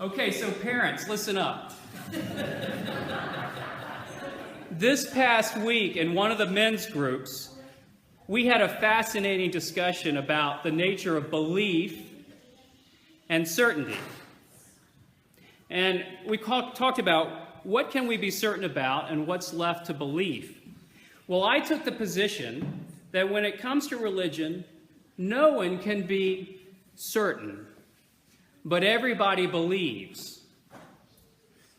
Okay, so parents, listen up. This past week in one of the men's groups, we had a fascinating discussion about the nature of belief and certainty. And we talked about what can we be certain about and what's left to believe. Well, I took the position that when it comes to religion, no one can be certain, but everybody believes.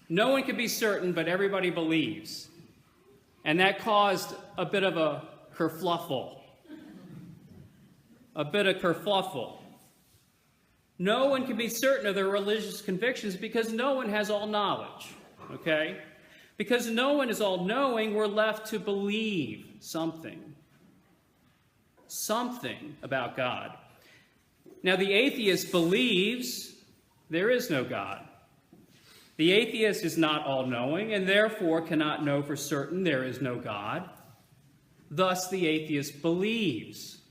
No one can be certain, but everybody believes. And that caused a bit of a kerfluffle. No one can be certain of their religious convictions because no one has all knowledge, okay? Because no one is all-knowing, we're left to believe something about God. Now, the atheist believes there is no God. The atheist is not all-knowing and therefore cannot know for certain there is no God. Thus, the atheist believes.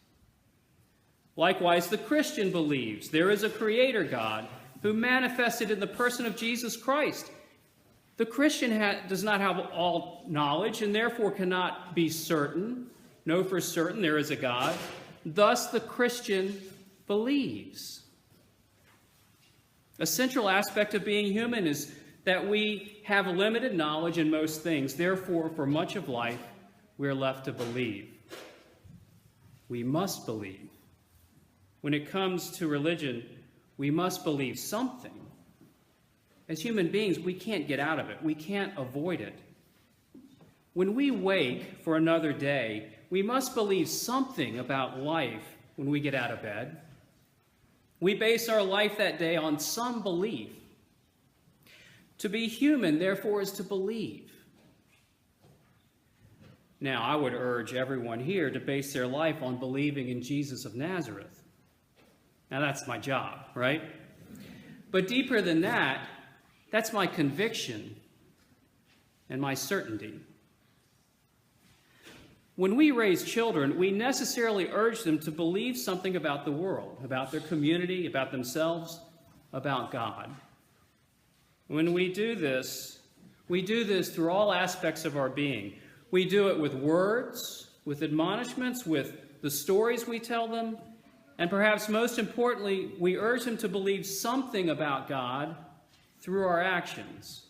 Likewise, the Christian believes there is a creator God who manifested in the person of Jesus Christ. The Christian does not have all knowledge and therefore cannot be certain, know for certain there is a God. Thus, the Christian believes. A central aspect of being human is that we have limited knowledge in most things. Therefore, for much of life, we are left to believe. We must believe. When it comes to religion, we must believe something. As human beings, we can't get out of it. We can't avoid it. When we wake for another day, we must believe something about life when we get out of bed. We base our life that day on some belief. To be human, therefore, is to believe. Now, I would urge everyone here to base their life on believing in Jesus of Nazareth. Now, that's my job, right? But deeper than that, that's my conviction and my certainty. When we raise children, we necessarily urge them to believe something about the world, about their community, about themselves, about God. When we do this through all aspects of our being. We do it with words, with admonishments, with the stories we tell them, and perhaps most importantly, we urge them to believe something about God through our actions.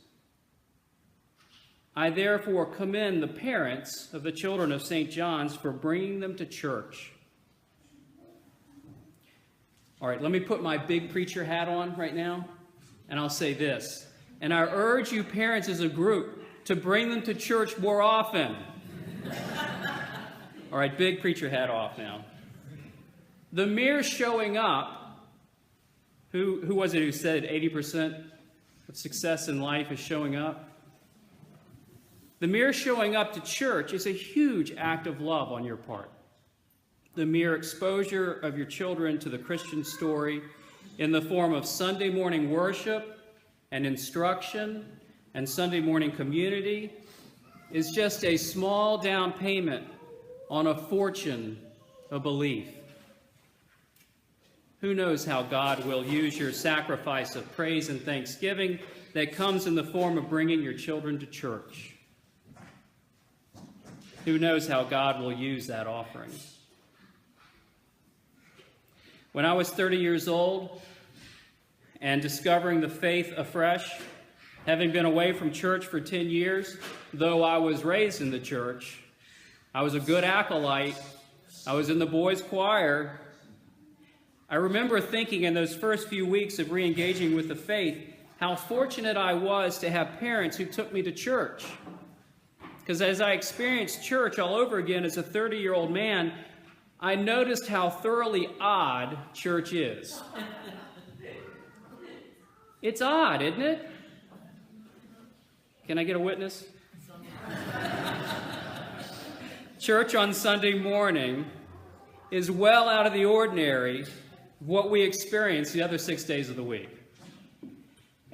I therefore commend the parents of the children of St. John's for bringing them to church. All right, let me put my big preacher hat on right now, and I'll say this. And I urge you parents as a group to bring them to church more often. All right, big preacher hat off now. The mere showing up, who was it who said 80% of success in life is showing up? The mere showing up to church is a huge act of love on your part. The mere exposure of your children to the Christian story in the form of Sunday morning worship and instruction and Sunday morning community is just a small down payment on a fortune of belief. Who knows how God will use your sacrifice of praise and thanksgiving that comes in the form of bringing your children to church. Who knows how God will use that offering. When I was 30 years old and discovering the faith afresh, having been away from church for 10 years, though I was raised in the church, I was a good acolyte, I was in the boys' choir, I remember thinking in those first few weeks of re-engaging with the faith, how fortunate I was to have parents who took me to church. Because as I experienced church all over again as a 30-year-old man, I noticed how thoroughly odd church is. It's odd, isn't it? Can I get a witness? Church on Sunday morning is well out of the ordinary of what we experience the other 6 days of the week.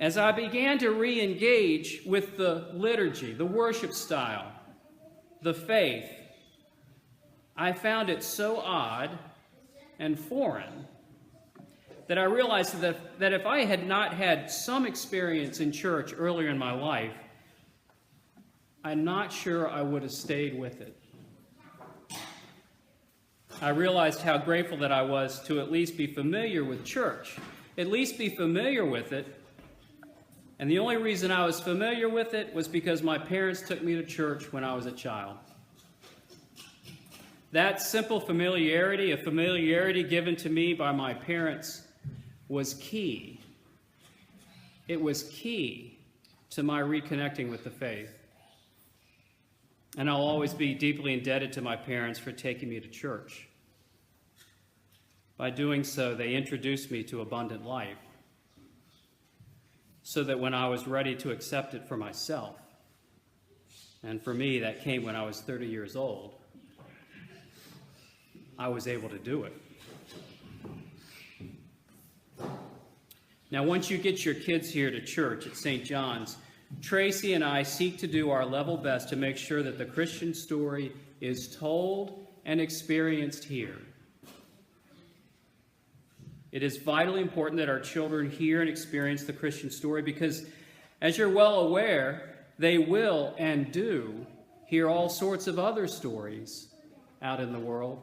As I began to re-engage with the liturgy, the worship style, the faith, I found it so odd and foreign that I realized that if I had not had some experience in church earlier in my life, I'm not sure I would have stayed with it. I realized how grateful that I was to at least be familiar with church, at least be familiar with it. And the only reason I was familiar with it was because my parents took me to church when I was a child. That simple familiarity, a familiarity given to me by my parents, was key. It was key to my reconnecting with the faith. And I'll always be deeply indebted to my parents for taking me to church. By doing so, they introduced me to abundant life, so that when I was ready to accept it for myself, and for me that came when I was 30 years old, I was able to do it. Now, once you get your kids here to church at St. John's, Tracy and I seek to do our level best to make sure that the Christian story is told and experienced here. It is vitally important that our children hear and experience the Christian story because, as you're well aware, they will and do hear all sorts of other stories out in the world.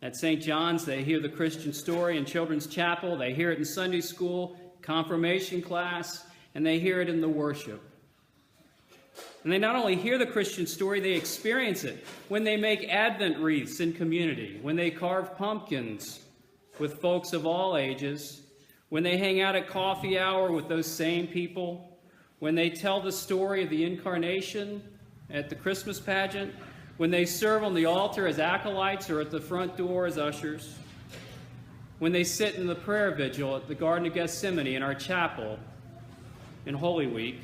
At St. John's, they hear the Christian story in children's chapel, they hear it in Sunday school, confirmation class, and they hear it in the worship. And they not only hear the Christian story, they experience it when they make Advent wreaths in community, when they carve pumpkins with folks of all ages, when they hang out at coffee hour with those same people, when they tell the story of the Incarnation at the Christmas pageant, when they serve on the altar as acolytes or at the front door as ushers, when they sit in the prayer vigil at the Garden of Gethsemane in our chapel in Holy Week.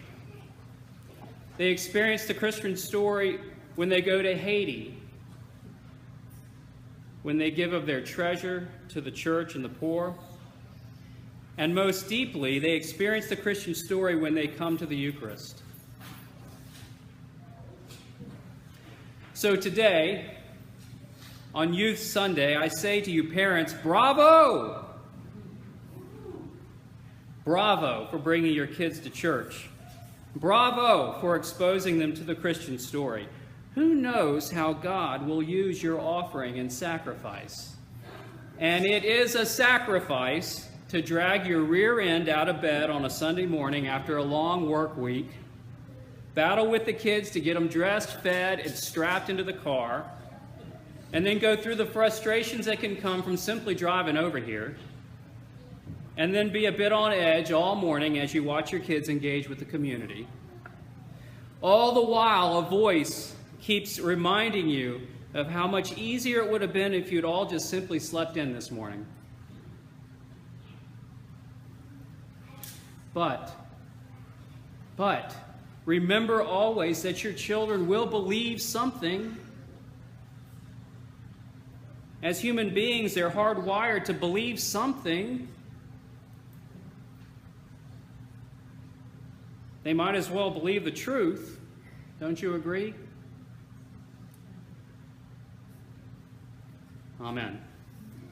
They experience the Christian story when they go to Haiti, when they give of their treasure to the church and the poor. And most deeply, they experience the Christian story when they come to the Eucharist. So today, on Youth Sunday, I say to you parents, bravo! Bravo for bringing your kids to church. Bravo for exposing them to the Christian story. Who knows how God will use your offering and sacrifice? And it is a sacrifice to drag your rear end out of bed on a Sunday morning after a long work week, battle with the kids to get them dressed, fed, and strapped into the car, and then go through the frustrations that can come from simply driving over here, and then be a bit on edge all morning as you watch your kids engage with the community. All the while, a voice keeps reminding you of how much easier it would have been if you'd all just simply slept in this morning. But remember always that your children will believe something. As human beings, they're hardwired to believe something. They might as well believe the truth. Don't you agree? Amen.